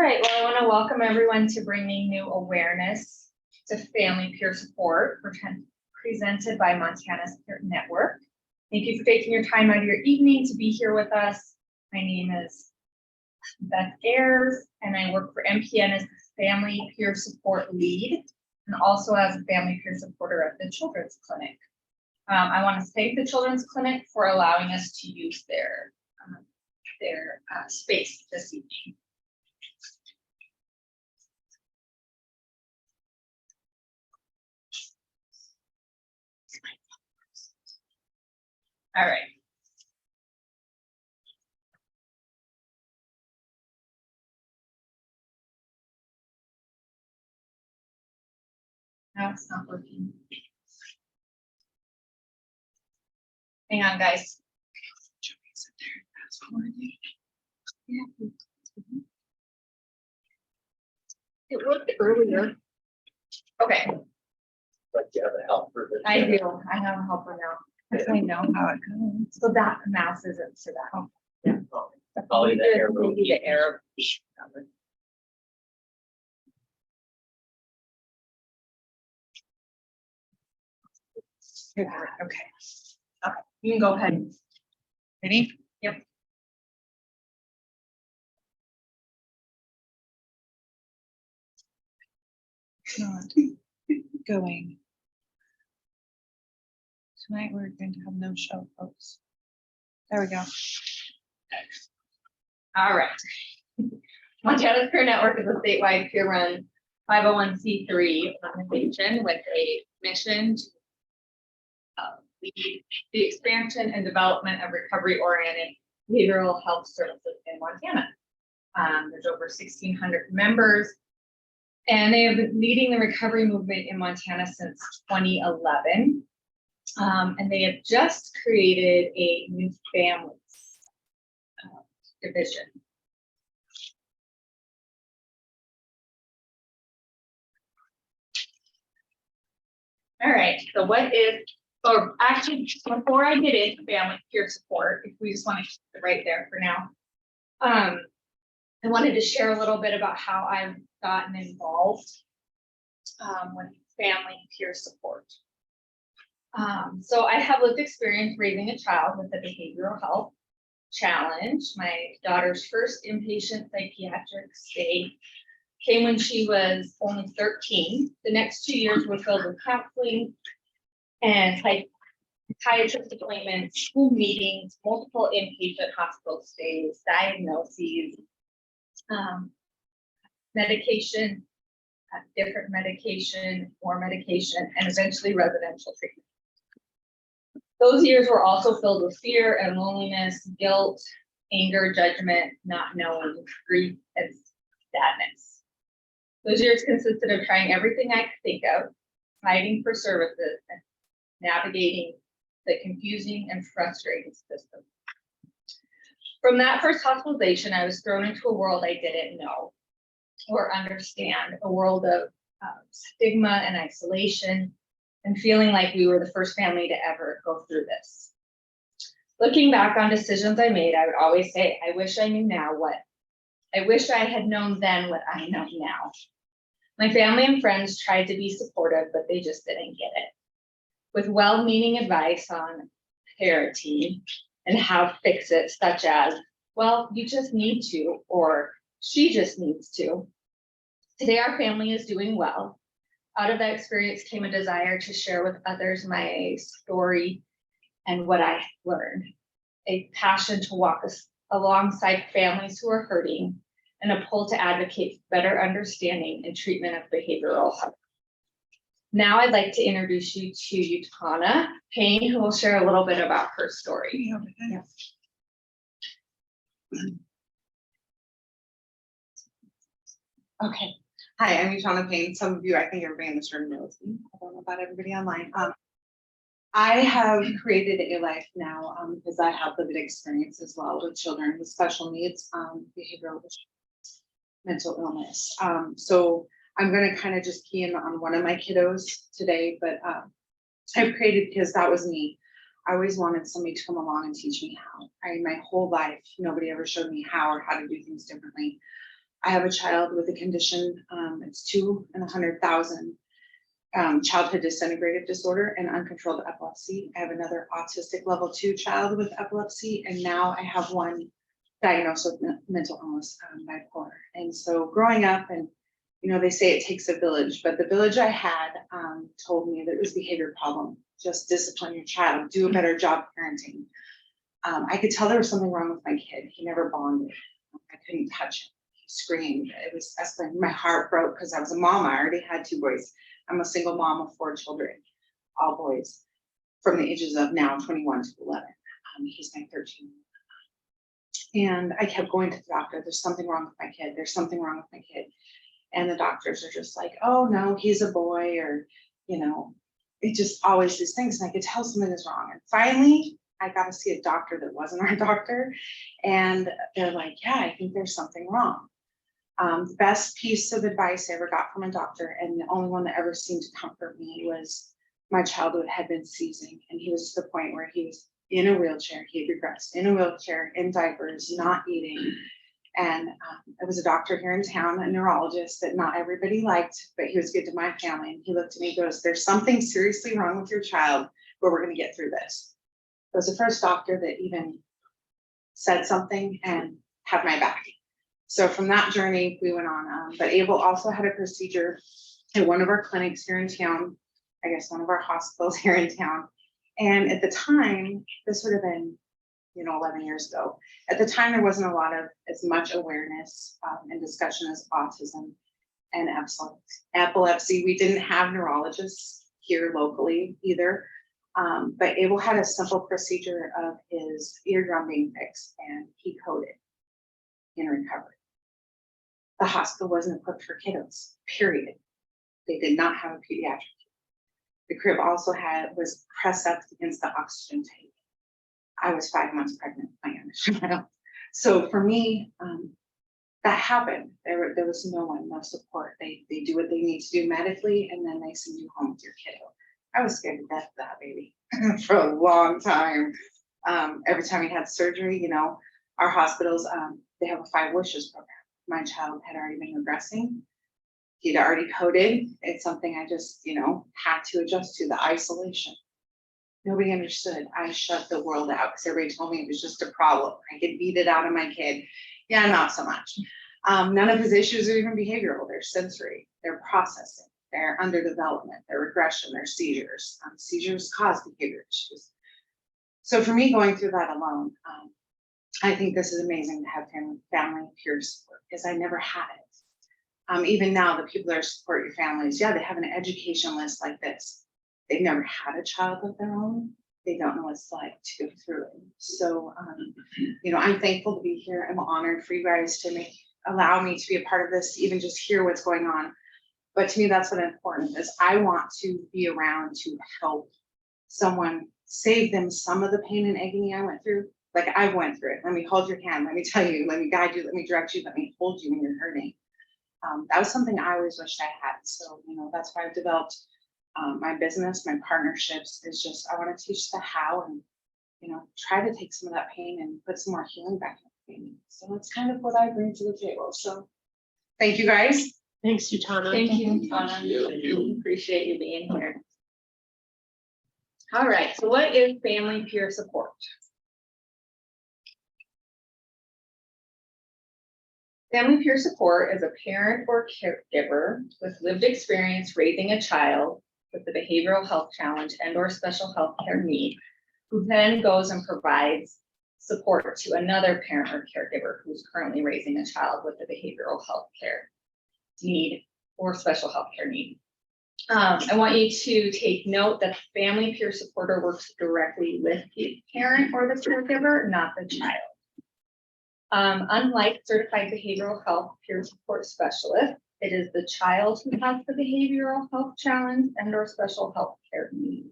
right, well, I want to welcome everyone to Bringing New Awareness to Family Peer Support, presented by Montana's Peer Network. Thank you for taking your time out of your evening to be here with us. My name is Beth Ayers, and I work for MPN as the Family Peer Support Lead, and also as a Family Peer Supporter at the Children's Clinic. I want to thank the Children's Clinic for allowing us to use their space this evening. All right. Now it's not working. Hang on, guys. It worked earlier. Okay. But you have a helper. I do. I have a helper now. I know how it goes. So that mouse isn't to that. Yeah. Probably the arrow. Maybe the arrow. Okay. Okay. You can go ahead. Ready? Yep. Not going. Tonight we're going to have no show, folks. There we go. All right. Montana's Peer Network is a statewide peer-run 501c3 organization with a mission to lead the expansion and development of recovery-oriented behavioral health services in Montana. There's over 1,600 members, and they have been leading the recovery movement in Montana since 2011. And they have just created a new families division. All right, so what is, or actually, before I get into family peer support, if we just want to keep it right there for now, I wanted to share a little bit about how I've gotten involved with family peer support. So I have lived experience raising a child with a behavioral health challenge. My daughter's first inpatient psychiatric stay came when she was only 13. The next 2 years were filled with counseling and psychiatrist appointments, school meetings, multiple inpatient hospital stays, diagnoses, medication, different medication, more medication, and eventually residential treatment. Those years were also filled with fear and loneliness, guilt, anger, judgment, not knowing, grief, and sadness. Those years consisted of trying everything I could think of, fighting for services, and navigating the confusing and frustrating system. From that first hospitalization, I was thrown into a world I didn't know or understand, a world of stigma and isolation, and feeling like we were the first family to ever go through this. Looking back on decisions I made, I would always say, I wish I knew now what, I wish I had known then what I know now. My family and friends tried to be supportive, but they just didn't get it. With well-meaning advice on parenting and how to fix it, such as, well, you just need to, or she just needs to. Today, our family is doing well. Out of that experience came a desire to share with others my story and what I learned, a passion to walk alongside families who are hurting, and a pull to advocate for better understanding and treatment of behavioral health. Now I'd like to introduce you to Utana Payne, who will share a little bit about her story. Yeah. Okay. Hi, I'm Utana Payne. Some of you, I think everybody in this room knows me. I don't know about everybody online. I have created a life now because I have lived experience as well with children with special needs, behavioral issues, mental illness. So I'm going to kind of just key in on one of my kiddos today, but I've created because that was me. I always wanted somebody to come along and teach me how. My whole life, nobody ever showed me how or how to do things differently. I have a child with a condition, it's 2 in 100,000. Childhood disintegrative disorder and uncontrolled epilepsy. I have another autistic level 2 child with epilepsy, and now I have one diagnosed with mental illness, bipolar. And so growing up, and they say it takes a village, but the village I had told me that it was a behavior problem. Just discipline your child, do a better job parenting. I could tell there was something wrong with my kid. He never bonded. I couldn't touch him. He screamed. It was escalating. My heart broke because I was a mom. I already had 2 boys. I'm a single mom of 4 children, all boys, from the ages of now 21 to 11. He's my 13. And I kept going to the doctor. There's something wrong with my kid. There's something wrong with my kid. And the doctors are just like, oh no, he's a boy, or, it just always these things. And I could tell something is wrong. And finally, I got to see a doctor that wasn't our doctor. And they're like, yeah, I think there's something wrong. The best piece of advice I ever got from a doctor, and the only one that ever seemed to comfort me, was my childhood had been seizing, and he was to the point where he was in a wheelchair. He had regressed in a wheelchair, in diapers, not eating. And it was a doctor here in town, a neurologist that not everybody liked, but he was good to my family. And he looked at me and goes, there's something seriously wrong with your child, but we're going to get through this. It was the first doctor that even said something and had my back. So from that journey, we went on. But Abel also had a procedure at one of our clinics here in town, I guess one of our hospitals here in town. And at the time, this would have been, 11 years ago. At the time, there wasn't a lot of as much awareness and discussion as autism and epilepsy. We didn't have neurologists here locally either. But Abel had a simple procedure of his eardrum being fixed, and he coded in recovery. The hospital wasn't equipped for kiddos, period. They did not have a pediatric. The crib also was pressed up against the oxygen tank. I was 5 months pregnant with my youngest child. So for me, that happened. There was no one, no support. They do what they need to do medically, and then they send you home with your kiddo. I was scared to death of that baby for a long time. Every time he had surgery, our hospitals, they have a 5 wishes program. My child had already been regressing. He'd already coded. It's something I just, had to adjust to, the isolation. Nobody understood. I shut the world out because everybody told me it was just a problem. I could beat it out of my kid. Yeah, not so much. None of his issues are even behavioral. They're sensory, they're processing, they're underdevelopment, they're regression, they're seizures. Seizures cause behavior issues. So for me, going through that alone, I think this is amazing to have family peer support, because I never had it. Even now, the people that support your families, yeah, they have an education list like this. They've never had a child of their own. They don't know what it's like to go through it. So, I'm thankful to be here. I'm honored for you guys to allow me to be a part of this, even just hear what's going on. But to me, that's what's important, is I want to be around to help someone, save them some of the pain and agony I went through. Like I went through it. Let me hold your hand. Let me tell you, let me guide you, let me direct you, let me hold you when you're hurting. That was something I always wished I had. So, that's why I've developed my business, my partnerships, is just, I want to teach the how and, try to take some of that pain and put some more healing back in the pain. So that's kind of what I bring to the table. So thank you guys. Thanks, Utana. Thank you, Donna. Thank you. Appreciate you being here. All right, so what is family peer support? Family peer support is a parent or caregiver with lived experience raising a child with a behavioral health challenge and/or special health care need, who then goes and provides support to another parent or caregiver who's currently raising a child with a behavioral health care need or special health care need. I want you to take note that the family peer supporter works directly with the parent or the caregiver, not the child. Unlike certified behavioral health peer support specialist, it is the child who has the behavioral health challenge and or special health care need.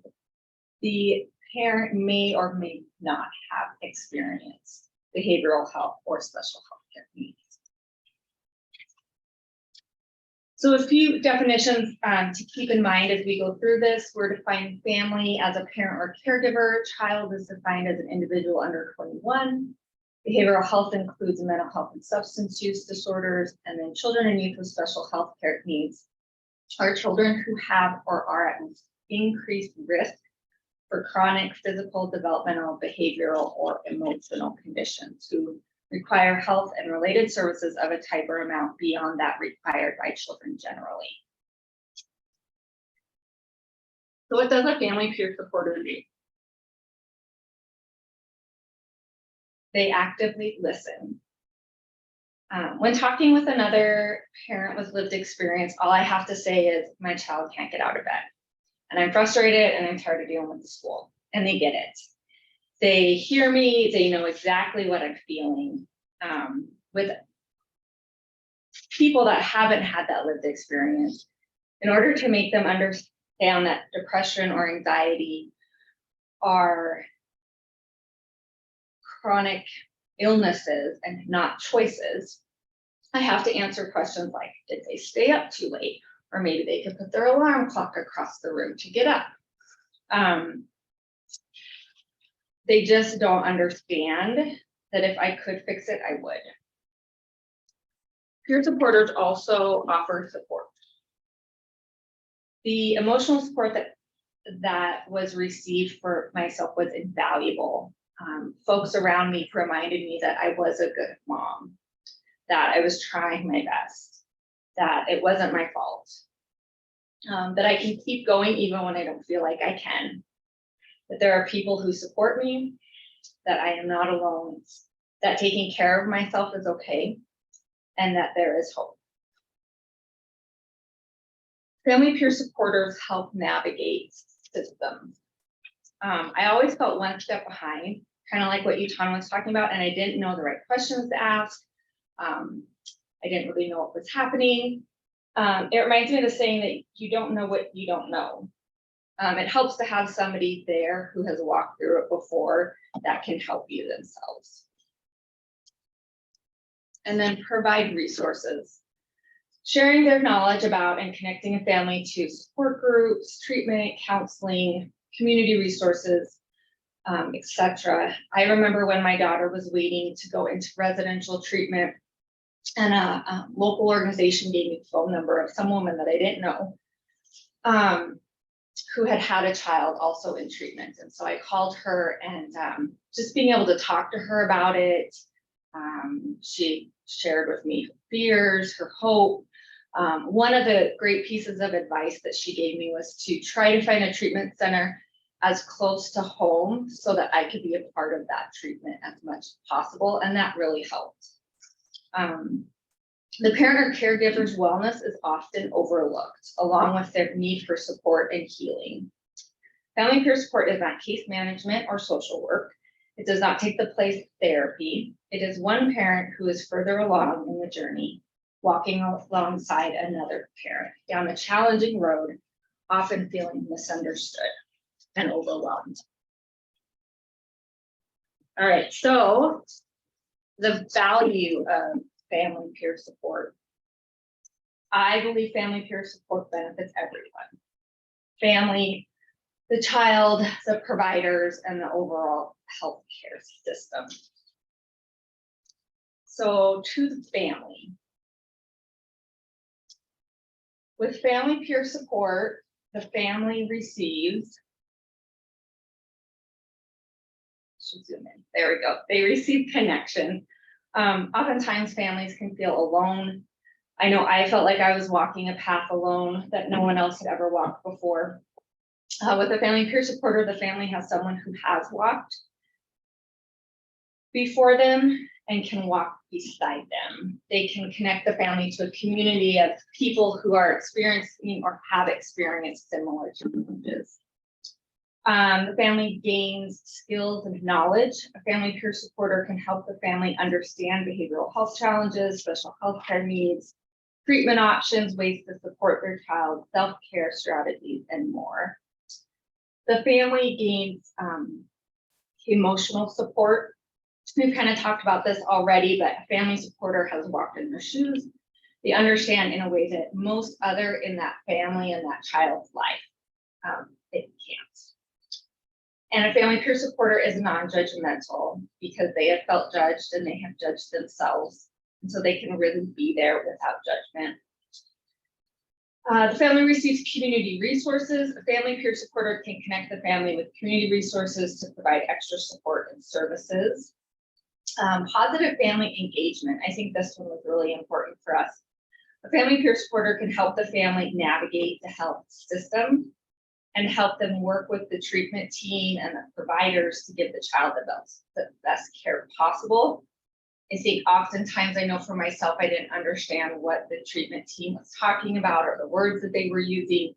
The parent may or may not have experienced behavioral health or special health care needs. So a few definitions to keep in mind as we go through this. We're defining family as a parent or caregiver. Child is defined as an individual under 21. Behavioral health includes mental health and substance use disorders, and then children and youth with special health care needs are children who have or are at increased risk for chronic physical, developmental, behavioral, or emotional conditions who require health and related services of a type or amount beyond that required by children generally. So what does a family peer supporter do? They actively listen. When talking with another parent with lived experience, all I have to say is my child can't get out of bed. And I'm frustrated and I'm tired of dealing with the school. And they get it. They hear me, they know exactly what I'm feeling. With people that haven't had that lived experience, in order to make them understand that depression or anxiety are chronic illnesses and not choices, I have to answer questions like, did they stay up too late? Or maybe they could put their alarm clock across the room to get up. They just don't understand that if I could fix it, I would. Peer supporters also offer support. The emotional support that was received for myself was invaluable. Folks around me reminded me that I was a good mom, that I was trying my best, that it wasn't my fault, that I can keep going even when I don't feel like I can, that there are people who support me, that I am not alone, that taking care of myself is okay, and that there is hope. Family peer supporters help navigate systems. I always felt one step behind, kind of like what Utana was talking about, and I didn't know the right questions to ask. I didn't really know what was happening. It reminds me of the saying that you don't know what you don't know. It helps to have somebody there who has walked through it before that can help you themselves. And then provide resources. Sharing their knowledge about and connecting a family to support groups, treatment, counseling, community resources, etc. I remember when my daughter was waiting to go into residential treatment, and a local organization gave me the phone number of some woman that I didn't know, who had had a child also in treatment. And so I called her, and just being able to talk to her about it, she shared with me her fears, her hope. One of the great pieces of advice that she gave me was to try to find a treatment center as close to home so that I could be a part of that treatment as much as possible. And that really helped. The parent or caregiver's wellness is often overlooked, along with their need for support and healing. Family peer support is not case management or social work. It does not take the place of therapy. It is one parent who is further along in the journey, walking alongside another parent down a challenging road, often feeling misunderstood and overwhelmed. All right, so the value of family peer support. I believe family peer support benefits everyone. Family, the child, the providers, and the overall healthcare system. So to the family. With family peer support, the family receives, should zoom in, there we go. They receive connection. Oftentimes families can feel alone. I know I felt like I was walking a path alone that no one else had ever walked before. With a family peer supporter, the family has someone who has walked before them and can walk beside them. They can connect the family to a community of people who are experiencing or have experienced similar challenges. The family gains skills and knowledge. A family peer supporter can help the family understand behavioral health challenges, special health care needs, treatment options, ways to support their child, self-care strategies, and more. The family gains emotional support. We've kind of talked about this already, but a family supporter has walked in their shoes. They understand in a way that most other in that family and that child's life, it can't. And a family peer supporter is non-judgmental because they have felt judged and they have judged themselves. And so they can really be there without judgment. The family receives community resources. A family peer supporter can connect the family with community resources to provide extra support and services. Positive family engagement. I think this one was really important for us. A family peer supporter can help the family navigate the health system and help them work with the treatment team and the providers to give the child the best care possible. I think oftentimes, I know for myself, I didn't understand what the treatment team was talking about or the words that they were using.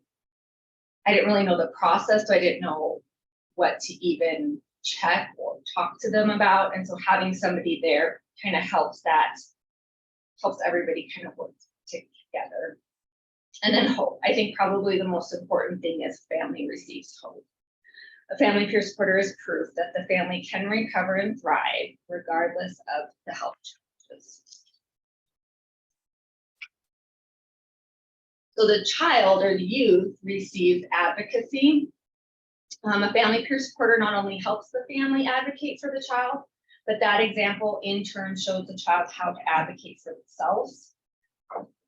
I didn't really know the process, so I didn't know what to even check or talk to them about. And so having somebody there kind of helps everybody kind of work together. And then hope. I think probably the most important thing is family receives hope. A family peer supporter is proof that the family can recover and thrive regardless of the health challenges. So the child or the youth receives advocacy. A family peer supporter not only helps the family advocate for the child, but that example in turn shows the child how to advocate for themselves.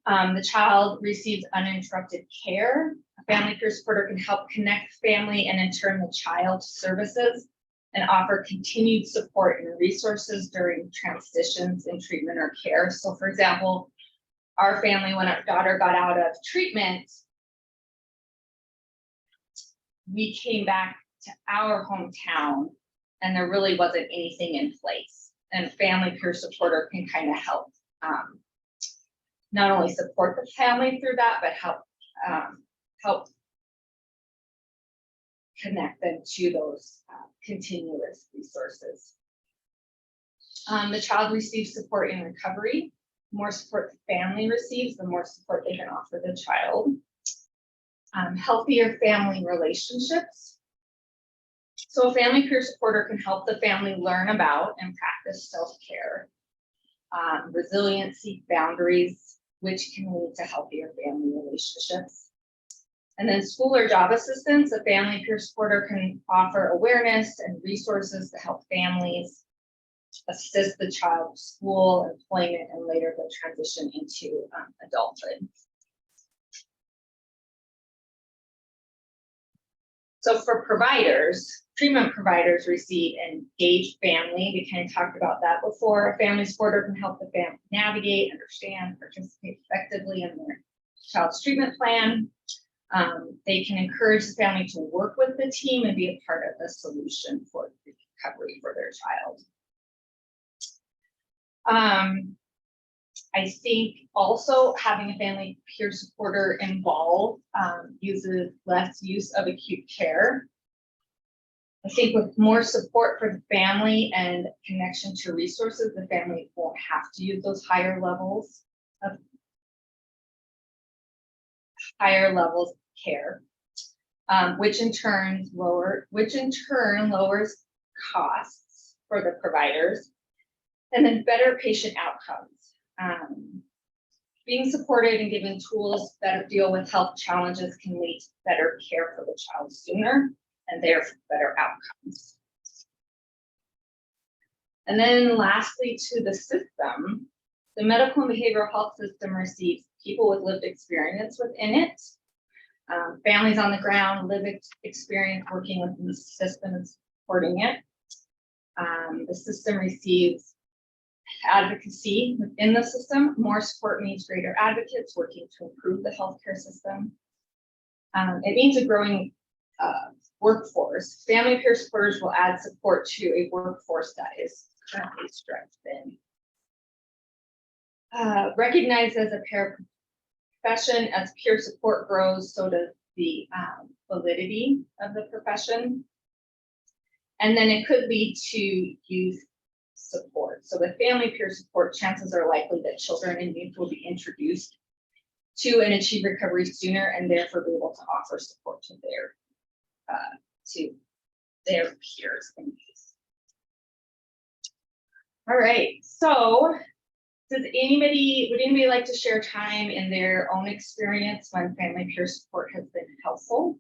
The child receives uninterrupted care. A family peer supporter can help connect family and in turn the child to services and offer continued support and resources during transitions in treatment or care. So for example, our family, when our daughter got out of treatment, we came back to our hometown and there really wasn't anything in place. And family peer supporter can kind of help not only support the family through that, but help connect them to those continuous resources. The child receives support in recovery. The more support the family receives, the more support they can offer the child. Healthier family relationships. So a family peer supporter can help the family learn about and practice self-care, resiliency, boundaries, which can lead to healthier family relationships. And then school or job assistance, a family peer supporter can offer awareness and resources to help families assist the child with school, employment, and later the transition into adulthood. So for providers, treatment providers receive an engaged family. We kind of talked about that before. A family supporter can help the family navigate, understand, participate effectively in their child's treatment plan. They can encourage the family to work with the team and be a part of the solution for the recovery for their child. I think also having a family peer supporter involved uses less use of acute care. I think with more support for the family and connection to resources, the family won't have to use those higher levels of care, which in turn lowers costs for the providers, and then better patient outcomes. Being supported and given tools that deal with health challenges can lead to better care for the child sooner and therefore better outcomes. And then lastly, to the system, the medical and behavioral health system receives people with lived experience within it, families on the ground, lived experience working within the system and supporting it. The system receives advocacy within the system. More support means greater advocates working to improve the healthcare system. It means a growing workforce. Family peer supporters will add support to a workforce that is currently stretched thin. Recognized as a profession, as peer support grows, so does the validity of the profession. And then it could lead to youth support. So with family peer support, chances are likely that children and youth will be introduced to and achieve recovery sooner and therefore be able to offer support to their peers and youth. All right, so would anybody like to share time in their own experience when family peer support has been helpful?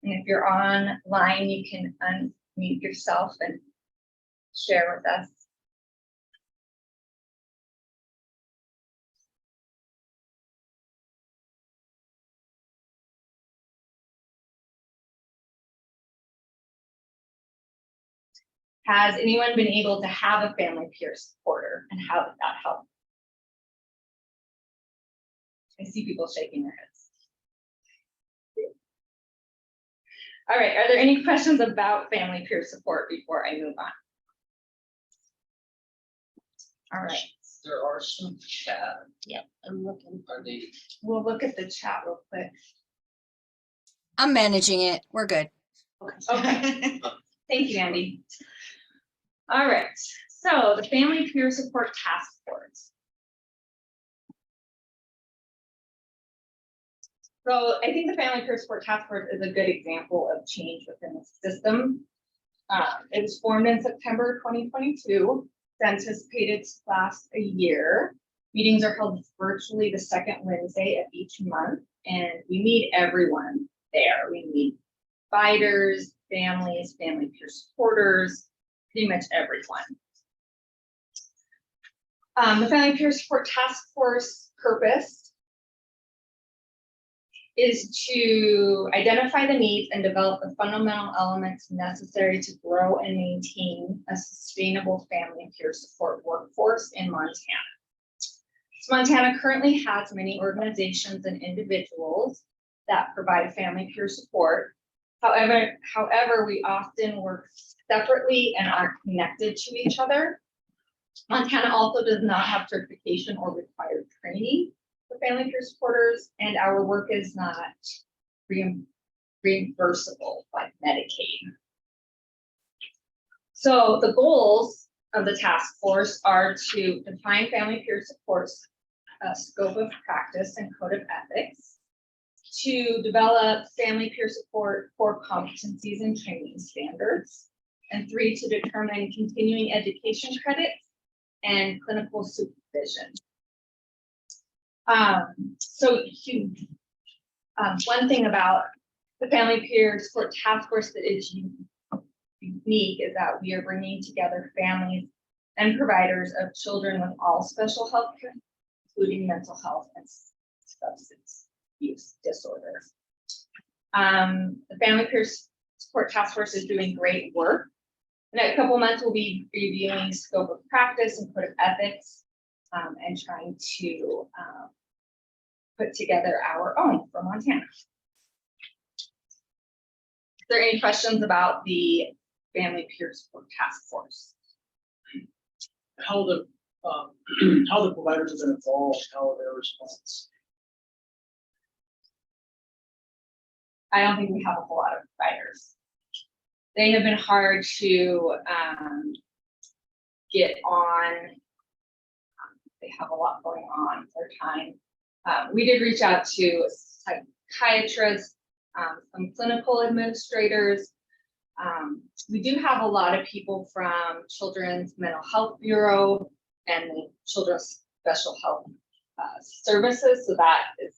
And if you're online, you can unmute yourself and share with us. Has anyone been able to have a family peer supporter, and how did that help? I see people shaking their heads. All right, are there any questions about family peer support before I move on? All right, There are some chat, Yep, I'm looking. are they, we'll look at the chat real quick. I'm managing it. We're good. Okay. Thank you, Andy. All right, so the Family Peer Support Task Force. So I think the Family Peer Support Task Force is a good example of change within the system. It was formed in September 2022. It's anticipated to last a year. Meetings are held virtually the second Wednesday of each month, and we meet everyone there. We meet providers, families, family peer supporters, pretty much everyone. The Family Peer Support Task Force purpose is to identify the needs and develop the fundamental elements necessary to grow and maintain a sustainable family peer support workforce in Montana. So Montana currently has many organizations and individuals that provide family peer support. However, we often work separately and aren't connected to each other. Montana also does not have certification or required training for family peer supporters, and our work is not reimbursable by Medicaid. So the goals of the task force are to define family peer support's scope of practice and code of ethics, to develop family peer support core competencies and training standards, and 3, to determine continuing education credits and clinical supervision. One thing about the Family Peer Support Task Force that is unique is that we are bringing together families and providers of children with all special health care, including mental health and substance use disorders. The Family Peer Support Task Force is doing great work. In a couple months, we'll be reviewing scope of practice and code of ethics, and trying to put together our own for Montana. Is there any questions about the Family Peer Support Task Force? How the providers have been involved, how their response. I don't think we have a whole lot of providers. They have been hard to get on. They have a lot going on their time. We did reach out to psychiatrists, some clinical administrators. We do have a lot of people from Children's Mental Health Bureau and the Children's Special Health Services, so that is,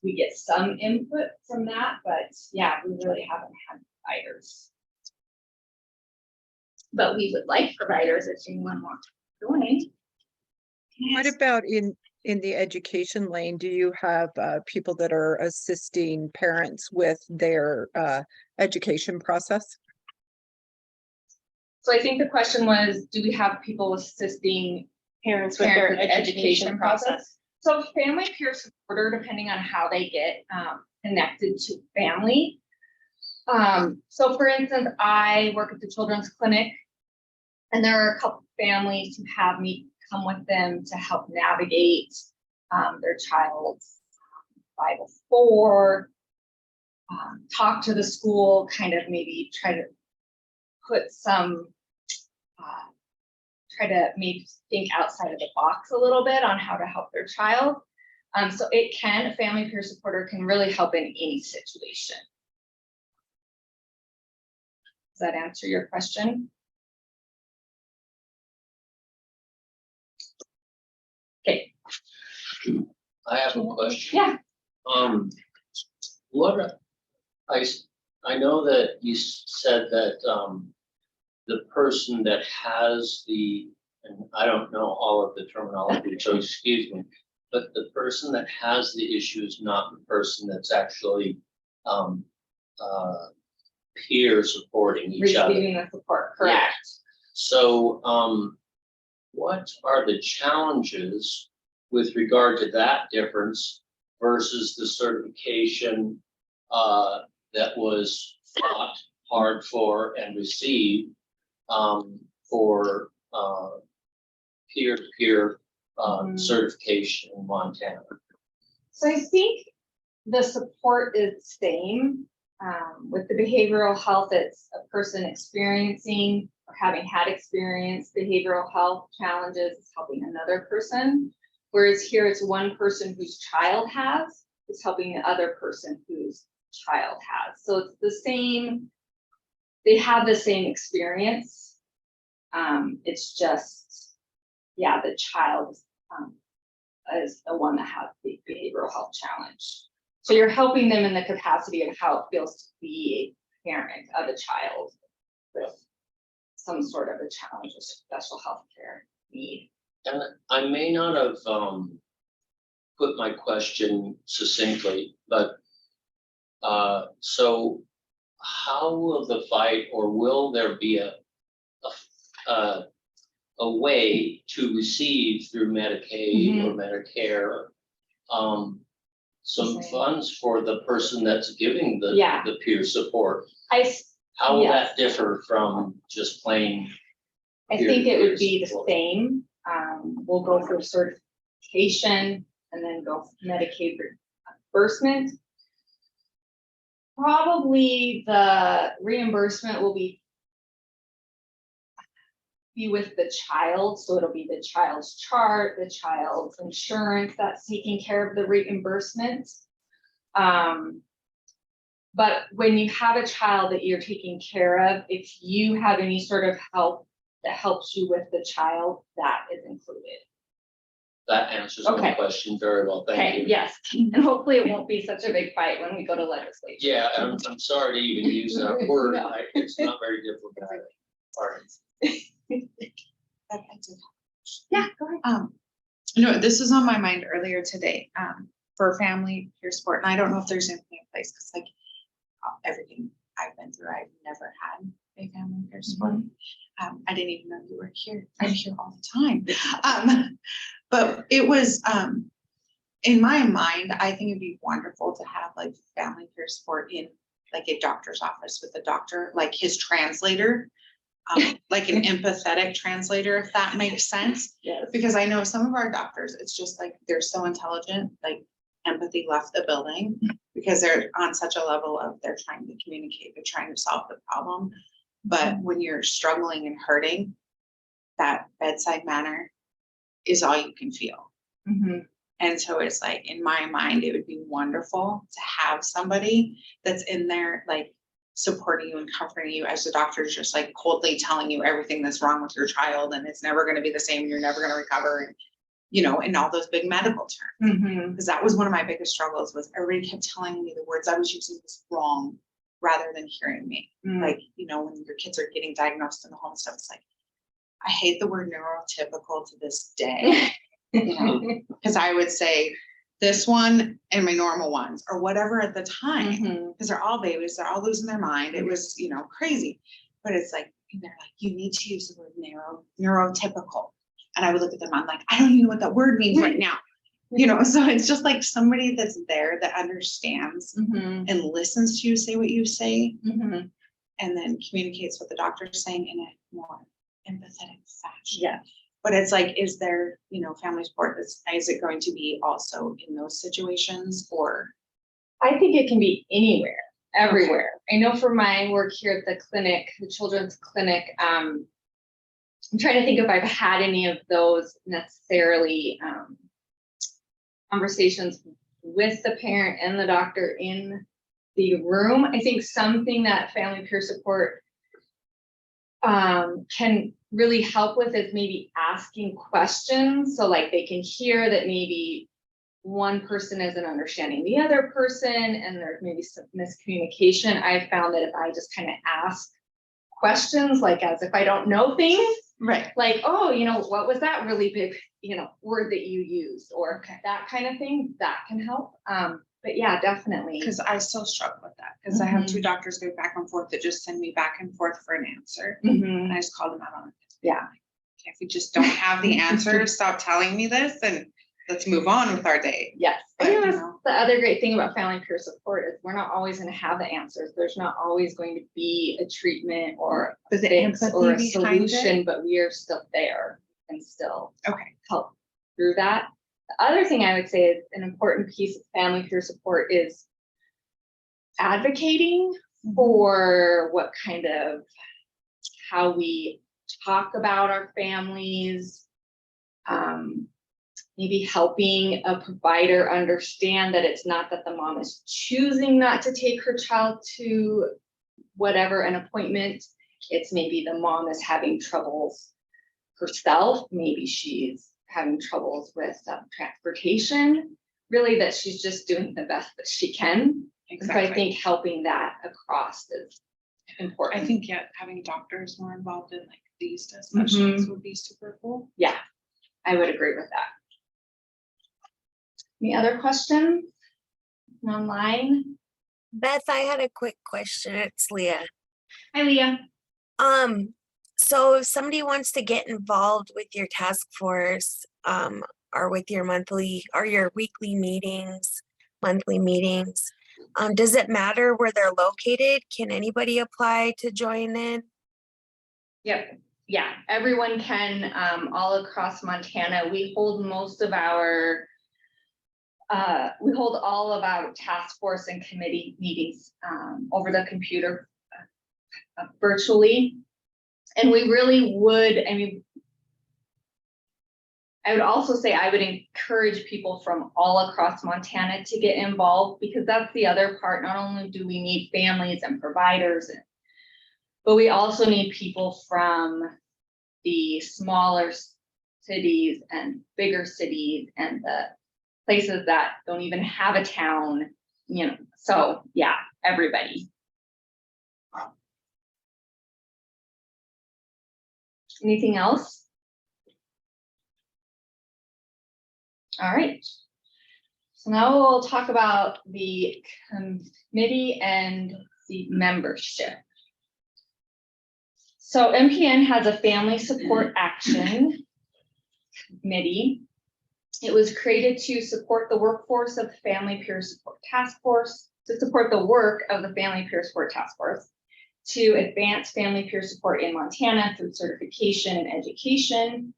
we get some input from that, but yeah, we really haven't had providers. But we would like providers if anyone wants to join. What about in the education lane? Do you have people that are assisting parents with their education process? So I think the question was, do we have people assisting Parents with their education process. So family peer supporter, depending on how they get connected to family. So for instance, I work at the Children's Clinic, and there are a couple families who have me come with them to help navigate their child's 504, talk to the school, kind of maybe try to put some, try to maybe think outside of the box a little bit on how to help their child. So it can, a family peer supporter can really help in any situation. Does that answer your question? Okay. I have a question. Yeah. What I know that you said that, the person that has the, and I don't know all of the terminology, so excuse me, but the person that has the issue is not the person that's actually, peer supporting each other. Receiving the support, correct? So, what are the challenges with regard to that difference versus the certification that was fought hard for and received for peer-to-peer certification in Montana? So I think the support is the same. With the behavioral health, it's a person experiencing or having had experienced behavioral health challenges is helping another person. Whereas here it's one person whose child has is helping the other person whose child has. So it's the same, they have the same experience. It's just, yeah, the child is the one that has the behavioral health challenge. So you're helping them in the capacity of how it feels to be a parent of a child with some sort of a challenge or special health care need. And I may not have put my question succinctly, but so how will the fight, or will there be a way to receive through Medicaid or Medicare some funds for the person that's giving the peer support? How will that differ from just plain? I think it would be the same. We'll go through certification and then go Medicaid reimbursement. Probably the reimbursement will be with the child, so it'll be the child's chart, the child's insurance that's taking care of the reimbursement. But when you have a child that you're taking care of, if you have any sort of help that helps you with the child, that is included. That answers my question very well, thank you. Yes, and hopefully it won't be such a big fight when we go to legislature. Yeah, I'm sorry to even use that word, it's not very diplomatic. Pardon. Yeah, go ahead. No, this was on my mind earlier today, for family peer support, and I don't know if there's anything in place, because like everything I've been through, I've never had a family peer support. I didn't even know you were here. I'm here all the time. But it was, in my mind, I think it'd be wonderful to have like family peer support in like a doctor's office with a doctor, like his translator. Like an empathetic translator, if that makes sense. Yes. Because I know some of our doctors, it's just like, they're so intelligent, like empathy left the building because they're on such a level of they're trying to communicate, they're trying to solve the problem. But when you're struggling and hurting, that bedside manner is all you can feel. And so it's like, in my mind, it would be wonderful to have somebody that's in there, like supporting you and comforting you, as the doctor is just like coldly telling you everything that's wrong with your child and it's never going to be the same, you're never going to recover, and you know, in all those big medical terms. Because that was one of my biggest struggles, was everybody kept telling me the words I was using was wrong rather than hearing me. Like, you know, when your kids are getting diagnosed in the home stuff, it's like, I hate the word neurotypical to this day. You know, because I would say this one and my normal ones or whatever at the time, because they're all babies, they're all losing their mind. It was, you know, crazy. But it's like, they're like, you need to use the word neurotypical. And I would look at them, I'm like, I don't even know what that word means right now. You know, so it's just like somebody that's there that understands and listens to you say what you say, and then communicates what the doctor's saying in a more empathetic fashion. Yeah. But it's like, is there, you know, family support is it going to be also in those situations, or? I think it can be anywhere, everywhere. I know for my work here at the clinic, the children's clinic, I'm trying to think if I've had any of those necessarily conversations with the parent and the doctor in the room. I think something that family peer support can really help with is maybe asking questions. So like they can hear that maybe one person isn't understanding the other person and there's maybe some miscommunication, I found that if I just kind of ask questions, like as if I don't know things, Right. like, oh, what was that really big, word that you used, or that kind of thing, that can help. But yeah, definitely. Because I still struggle with that, because I have two doctors go back and forth that just send me back and forth for an answer. Mhm. And I just called them out on it. Yeah. Okay, if we just don't have the answer, stop telling me this and let's move on with our day. Yes. But, I think you that's know. the other great thing about family peer support is we're not always going to have the answers. There's not always going to be a treatment or a The fix or a empathy behind it. solution, but we are still there and still Okay. help through that. The other thing I would say is an important piece of family peer support is advocating for what kind of, how we talk about our families, maybe helping a provider understand that it's not that the mom is choosing not to take her child to whatever an appointment. It's maybe the mom is having troubles herself. Maybe she's having troubles with transportation, really that she's just doing the best that she can. And so I think helping that across is important. I think, yeah, having doctors more involved in like these discussions would be super cool. Yeah, I would agree with that. Any other questions online? Beth, I had a quick question. It's Leah. Hi, Leah. So if somebody wants to get involved with your task force, or with your monthly or your weekly meetings, monthly meetings, does it matter where they're located? Can anybody apply to join in? Yep. Yeah, everyone can, all across Montana. We hold most of our, we hold all of our task force and committee meetings over the computer virtually. And we really would, I would also say I would encourage people from all across Montana to get involved, because that's the other part. Not only do we need families and providers, but we also need people from the smaller cities and bigger cities and the places that don't even have a town, so yeah, everybody. Anything else? All right. So now we'll talk about the committee and the membership. So MPN has a family support action committee. It was created to support the workforce of the Family Peer Support Task Force, to support the work of the Family Peer Support Task Force, to advance family peer support in Montana through certification and education,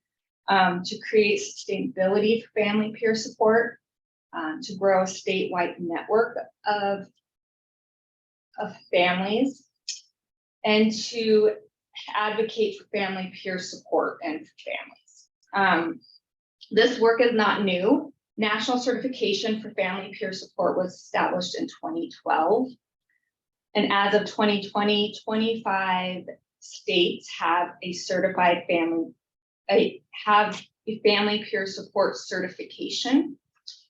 to create sustainability for family peer support, to grow a statewide network of families, and to advocate for family peer support and for families. This work is not new. National certification for family peer support was established in 2012. And as of 2020, 25 states have a certified family peer support certification,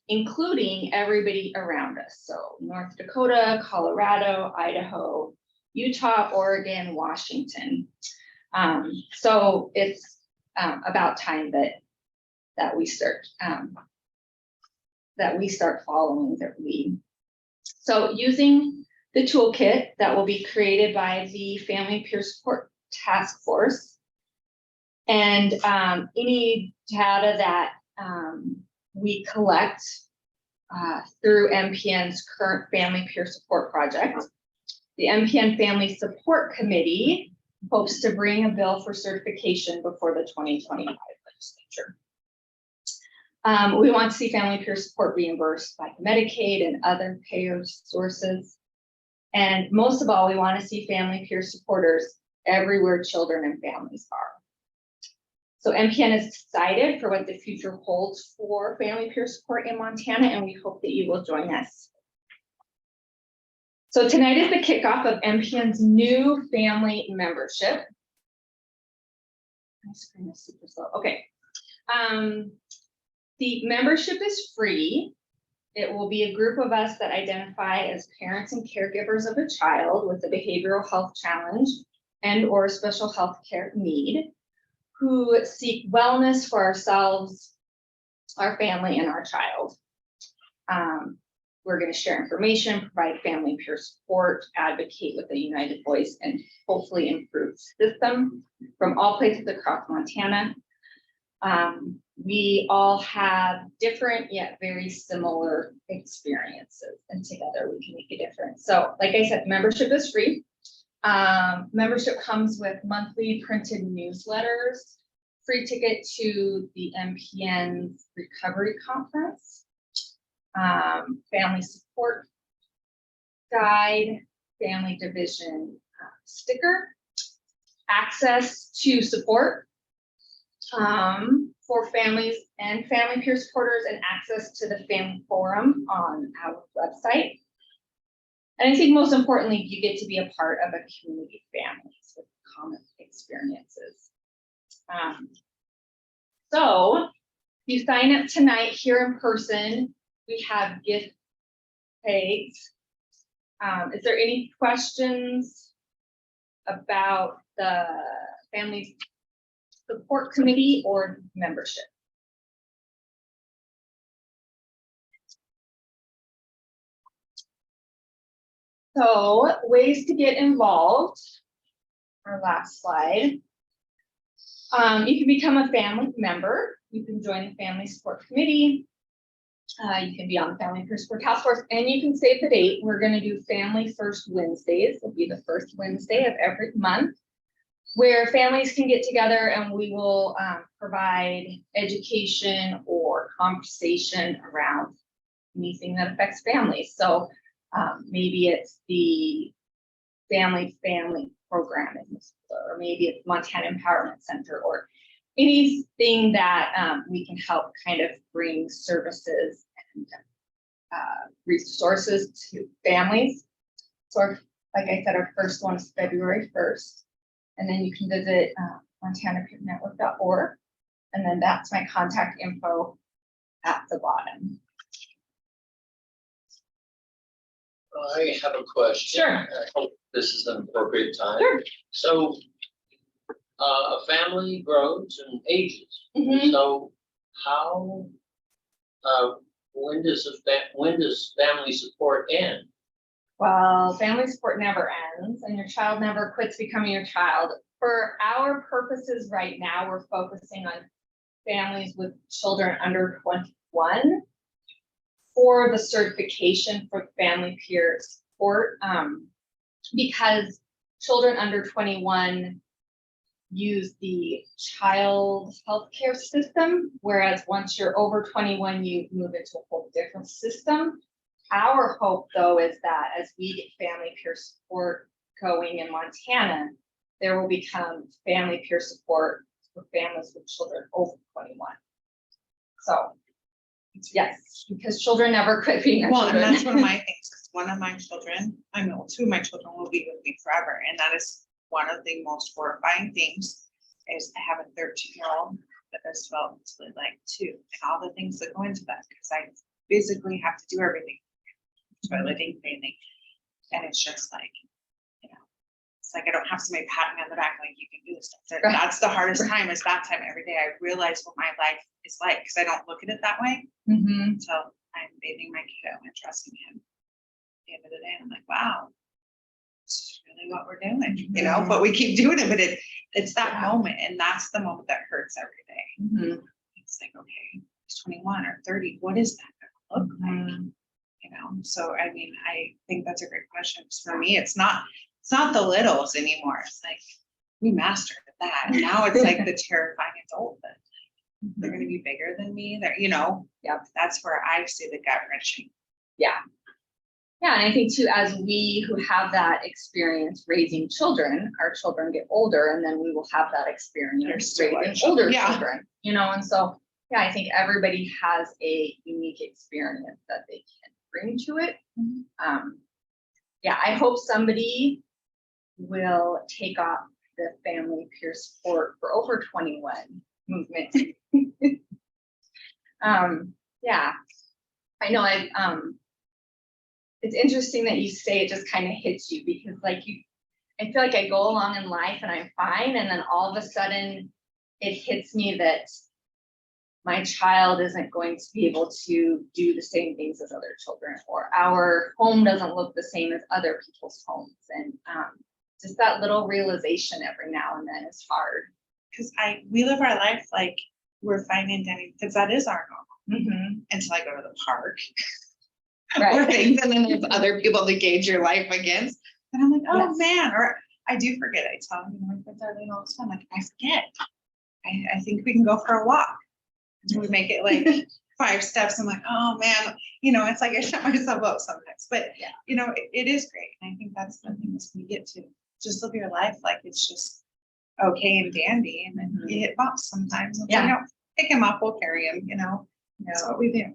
including everybody around us. So North Dakota, Colorado, Idaho, Utah, Oregon, Washington. So it's about time that we start following their lead. So using the toolkit that will be created by the Family Peer Support Task Force, and any data that we collect through MPN's current Family Peer Support project, the MPN Family Support Committee hopes to bring a bill for certification before the 2025 legislature. We want to see family peer support reimbursed by Medicaid and other payer sources. And most of all, we want to see family peer supporters everywhere children and families are. So MPN is excited for what the future holds for family peer support in Montana, and we hope that you will join us. So tonight is the kickoff of MPN's new family membership. My screen is super slow. Okay. The membership is free. It will be a group of us that identify as parents and caregivers of a child with a behavioral health challenge and or special health care need, who seek wellness for ourselves, our family, and our child. We're going to share information, provide family and peer support, advocate with a united voice, and hopefully improve system from all places across Montana. We all have different yet very similar experiences, and together we can make a difference. So, like I said, membership is free. Membership comes with monthly printed newsletters, free ticket to the MPN's recovery conference, family support guide, family division sticker, access to support for families and family peer supporters, and access to the family forum on our website. And I think most importantly, you get to be a part of a community of families with common experiences. So if you sign up tonight here in person, we have gift bags. Is there any questions about the family support committee or membership? So ways to get involved, our last slide. You can become a family member. You can join the family support committee. You can be on the family peer support task force, and you can save the date. We're going to do Family First Wednesdays. It'll be the first Wednesday of every month, where families can get together and we will provide education or conversation around anything that affects families. So maybe it's the family program, or maybe it's Montana Empowerment Center, or anything that we can help kind of bring services and resources to families. So like I said, our first one is February 1st. And then you can visit montanapeernetwork.org. And then that's my contact info at the bottom. I have a question. Sure. I hope this is an appropriate time. Sure. So, a family grows and ages. Mhm. So how, when does family support end? Well, family support never ends, and your child never quits becoming your child. For our purposes right now, we're focusing on families with children under 21 for the certification for family peer support, because children under 21 use the child healthcare system, whereas once you're over 21, you move into a whole different system. Our hope, though, is that as we get family peer support going in Montana, there will become family peer support for families with children over 21. So, yes, because children never quit being our Well, and children. that's one of my things, 'cause one of my children, I know two of my children will be with me forever, and that is one of the most horrifying things, is I have a 13-year-old that has felt like 2, and all the things that go into that, because I physically have to do everything, toileting, bathing, and it's just like, you know, it's like I don't have somebody patting me on the back like you can do this. Right. That's the hardest time, is that time every day. I realize what my life is like, because I don't look at it that way Mhm. until I'm bathing my kiddo and trusting him. At the end of the day, I'm like, wow, this is really what we're doing, you know, but we keep doing it, but it's that Yeah. moment, and that's the moment that hurts every day. Mhm. It's like, okay, it's 21 or 30, what is that gonna look like? Mhm. You know, so I mean, I think that's a great question. For me, it's not the littles anymore. It's like we mastered that. And now it's like the terrifying adult that they're gonna be bigger than me. They're, you know, Yep. that's where I see the gut wrenching. Yeah. Yeah, and I think too, as we who have that experience raising children, our children get older, and then we will have that experience still our raising older children. Yeah. children, you know, and so, yeah, I think everybody has a unique experience that they can bring to it. Yeah, I hope somebody will take off the family peer support for over 21 movement. Yeah, I know it's interesting that you say it just kind of hits you because like I feel like I go along in life and I'm fine. And then all of a sudden it hits me that my child isn't going to be able to do the same things as other children, or our home doesn't look the same as other people's homes. And just that little realization every now and then is hard. Cause we live our life like we're fine and dandy, because that is our normal, Mm-hmm. until I go to the park. Or Right. things, and then there's other people to gauge your life against. And I'm like, oh Yes. man, or I do forget. I tell my friends Arlene all the time, like, I forget. I think we can go for a walk. And we make it like 5 steps. I'm like, oh man, it's like I shut myself up sometimes. But Yeah. it is great. And I think that's the thing is we get to just live your life like it's just okay and dandy. And then Mhm. you hit bumps sometimes. And Yeah. pick him up, we'll carry him, That's what we do.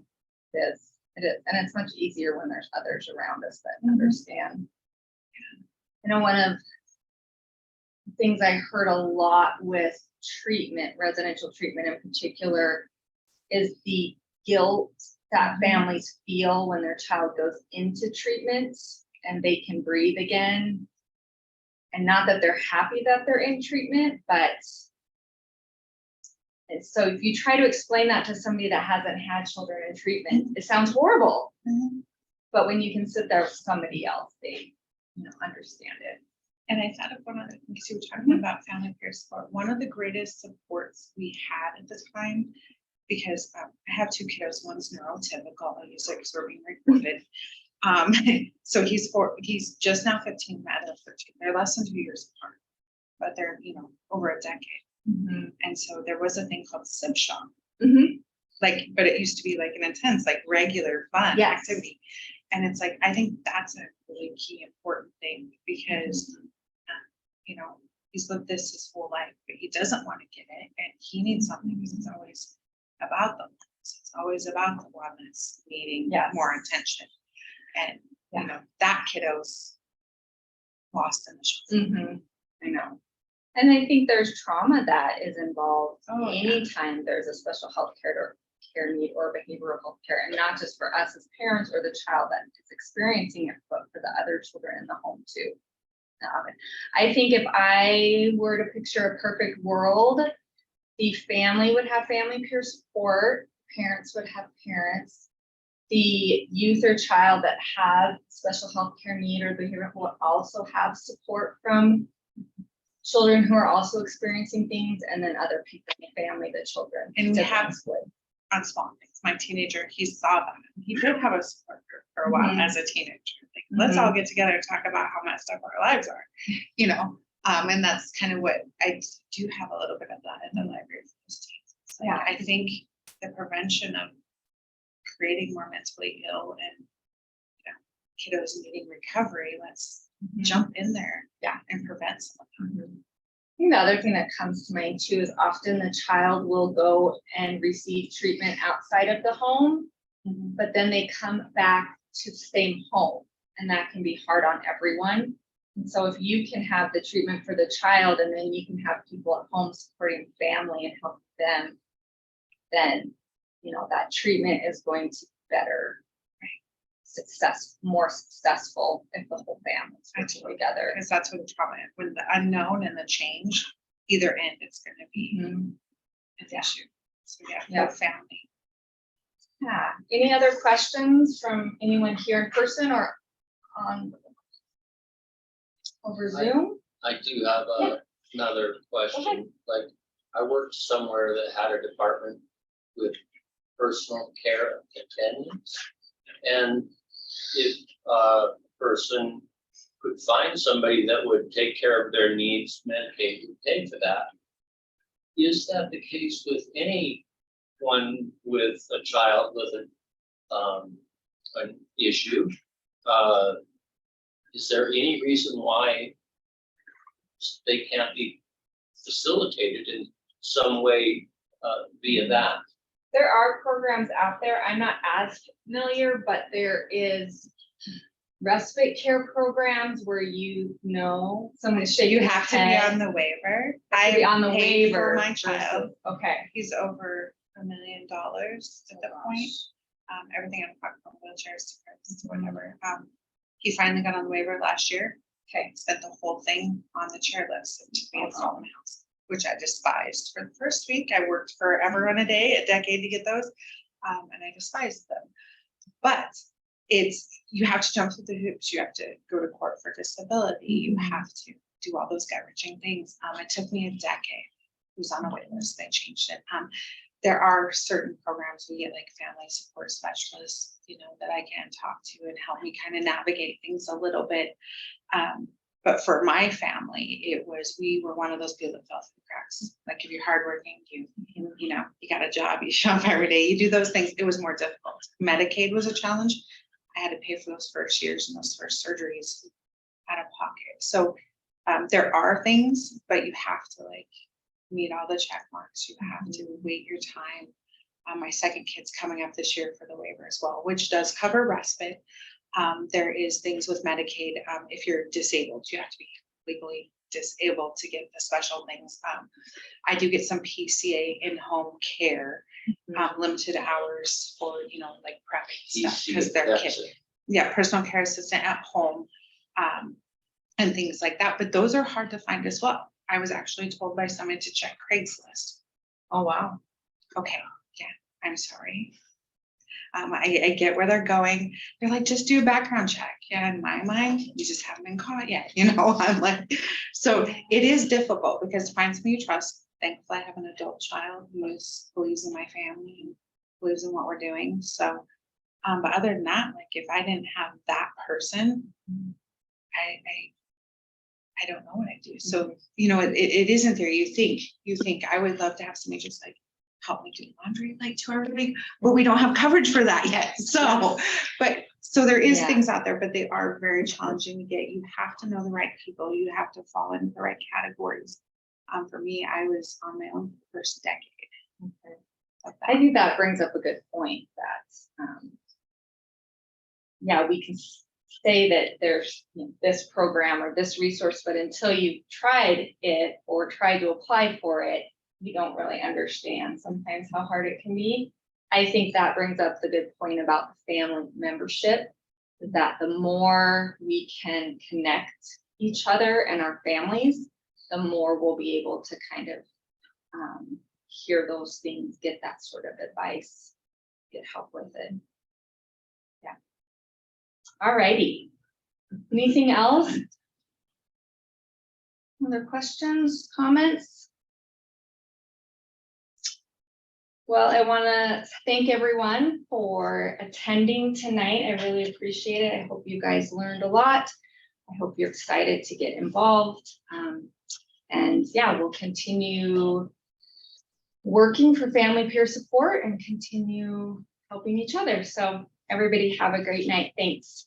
It is. It is. And it's much easier when there's others around us that Mhm. understand. One of the things I heard a lot with treatment, residential treatment in particular, is the guilt that families feel when their child goes into treatment and they can breathe again. And not that they're happy that they're in treatment, but and so if you try to explain that to somebody that hasn't had children in treatment, it sounds horrible. Mhm. But when you can sit there with somebody else, they, understand it. And I thought of one other thing, because you were talking about family peer support. One of the greatest supports we had at the time, because I have 2 kiddos, one's neurotypical, I'll use it because we're being recorded. So he's just now 15, Matt is 13. They're less than 2 years apart, but they're, over a decade. And so there was a thing called SIP Shop. Mhm. But it used to be like an intense, like regular fun Yes. activity. And it's like, I think that's a really key important thing because, he's lived this his whole life, but he doesn't want to get it and he needs something because it's always about the wellness. It's always about the wellness needing Yes. more attention. And, that kiddo's lost in the shuffle. I know. And I think there's trauma that is involved Oh, yeah. anytime there's a special health care need or behavioral health care, and not just for us as parents or the child that is experiencing it, but for the other children in the home too. I think if I were to picture a perfect world, the family would have family peer support, parents would have parents. The youth or child that have special health care need or behavioral will also have support from children who are also experiencing things, and then other people in the family, the children. And we have siblings would. on small things. My teenager, he saw that. He did have a support group for a while Mhm. as a teenager. Like, let's all get together and talk about how messed up our lives are, and that's kind of what I do have a little bit of that in the library for those teens. It's like, Yeah. I think the prevention of creating more mentally ill and kiddos needing recovery, let's jump in there, and prevent some of that. I think the other thing that comes to mind too is often the child will go and receive treatment outside of the home, but then they come back to the same home, and that can be hard on everyone. And so if you can have the treatment for the child and then you can have people at home supporting family and help them, then, that treatment is going to be better, more successful if the whole family's working together. Because that's when the trauma, when the unknown and the change, either end, it's going to be an issue. So Yeah. for family. Yeah, any other questions from anyone here in person or on over Zoom? I do have another question. Like, I worked somewhere that had a department with personal care attendants. And if a person could find somebody that would take care of their needs, Medicaid would pay for that. Is that the case with anyone with a child with an issue? Is there any reason why they can't be facilitated in some way via that? There are programs out there. I'm not as familiar, but there is respite care programs where someone is shaking You their have to be head. on the waiver. To be on the paid waiver for my versus- child. Okay. He's over $1 million at the point. everything on platform, wheelchairs, whatever. He finally got on the waiver last year. Okay, spent the whole thing on the chairlifts and took me install in the house, which I despised. For the first week, I worked forever and a day, a decade to get those, and I despised them. But you have to jump through the hoops. You have to go to court for disability. You have to do all those gut-wrenching things. It took me a decade. It was on a wait list. They changed it. There are certain programs we get, like family support specialists, that I can talk to and help me kind of navigate things a little bit. But for my family, we were one of those people that fell through the cracks. Like, if you're hardworking, you got a job, you shop every day, you do those things. It was more difficult. Medicaid was a challenge. I had to pay for those first years and those first surgeries out of pocket. So there are things, but you have to meet all the check marks. You have to wait your time. My second kid's coming up this year for the waiver as well, which does cover respite. There is things with Medicaid. If you're disabled, you have to be legally disabled to get the special things. I do get some PCA in-home care, limited hours for, like prepping stuff, because they're kids. Yeah, personal care assistant at home, and things like that. But those are hard to find as well. I was actually told by someone to check Craigslist. Oh, wow. Okay, yeah, I'm sorry. I get where they're going. They're like, just do a background check. Yeah, in my mind, you just haven't been caught yet. I'm like, so it is difficult, because to find somebody you trust. Thankfully, I have an adult child who believes in my family and believes in what we're doing. So, but other than that, if I didn't have that person, I don't know what I do. So, it isn't there. You think I would love to have somebody just help me do laundry 2 hours a week, but we don't have coverage for that yet. So, so there is things out there, but they are very challenging to get. You have to know the right people. You have to fall into the right categories. For me, I was on my own first decade. Okay. I think that brings up a good point that, we can say that there's this program or this resource, but until you've tried it or tried to apply for it, you don't really understand sometimes how hard it can be. I think that brings up the good point about the family membership, that the more we can connect each other and our families, the more we'll be able to kind of hear those things, get that sort of advice, get help with it. Yeah. All righty. Anything else? Other questions, comments? Well, I want to thank everyone for attending tonight. I really appreciate it. I hope you guys learned a lot. I hope you're excited to get involved. And we'll continue working for family peer support and continue helping each other. So everybody have a great night. Thanks.